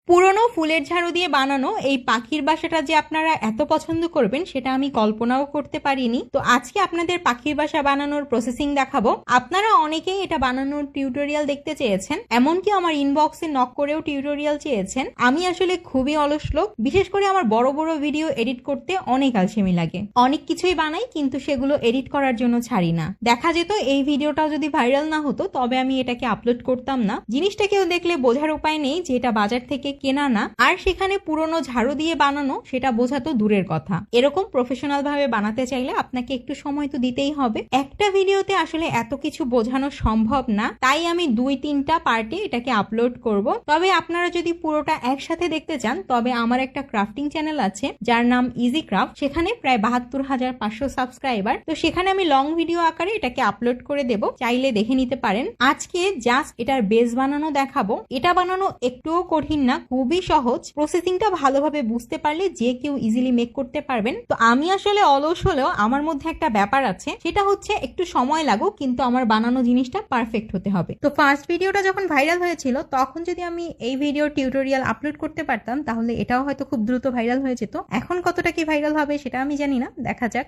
পুরনো ফুলের ঝাড়ু দিয়ে বানানো এই পাখির বাসাটা যে আপনারা এত পছন্দ করবেন সেটা আমি কল্পনাও করতে পারিনি। তো আজকে আপনাদের পাখির বাসা বানানোর প্রসেসিং দেখাবো। আপনারা অনেকেই এটা বানানোর টিউটোরিয়াল দেখতে চেয়েছেন, এমনকি আমার ইনবক্সে নক করেও টিউটোরিয়াল চেয়েছেন। আমি আসলে খুবই অলস লোক, বিশেষ করে আমার বড় বড় ভিডিও এডিট করতে অনেক আলসেমি লাগে। অনেক কিছুই বানাই কিন্তু সেগুলো এডিট করার জন্য ছাড়ি না। দেখা যেত এই ভিডিওটাও যদি ভাইরাল না হতো তবে আমি এটাকে আপলোড করতাম না। জিনিসটা কেউ দেখলে বোঝার উপায় নেই যে এটা বাজার থেকে কেনা না, আর সেখানে পুরনো ঝাড়ু দিয়ে বানানো সেটা বোঝা তো দূরের কথা। এরকম প্রফেশনাল ভাবে বানাতে চাইলে আপনাকে একটু সময় তো দিতেই হবে। একটা ভিডিওতে আসলে এত কিছু বোঝানো সম্ভব না, তাই আমি 2-3টা পার্টে এটাকে আপলোড করব। তবে আপনারা যদি পুরোটা একসাথে দেখতে চান তবে আমার একটা ক্রাফটিং চ্যানেল আছে যার নাম ইজি ক্রাফট, সেখানে প্রায় 72,500 সাবস্ক্রাইবার। তো সেখানে আমি লং ভিডিও আকারে এটাকে আপলোড করে দেব, চাইলে দেখে নিতে পারেন। আজকে জাস্ট এটার বেস বানানো দেখাবো। এটা বানানো একটুও কঠিন না, খুবই সহজ। প্রসেসিংটা ভালোভাবে বুঝতে পারলে যে কেউ ইজিলি মেক করতে পারবেন। তো আমি আসলে অলস হলেও আমার মধ্যে একটা ব্যাপার আছে, সেটা হচ্ছে একটু সময় লাগুক কিন্তু আমার বানানো জিনিসটা পারফেক্ট হতে হবে। তো ফার্স্ট ভিডিওটা যখন ভাইরাল হয়েছিল তখন যদি আমি এই ভিডিও টিউটোরিয়াল আপলোড করতে পারতাম তাহলে এটাও হয়তো খুব দ্রুত ভাইরাল হয়ে যেত। এখন কতটা কি ভাইরাল হবে সেটা আমি জানি না, দেখা যাক।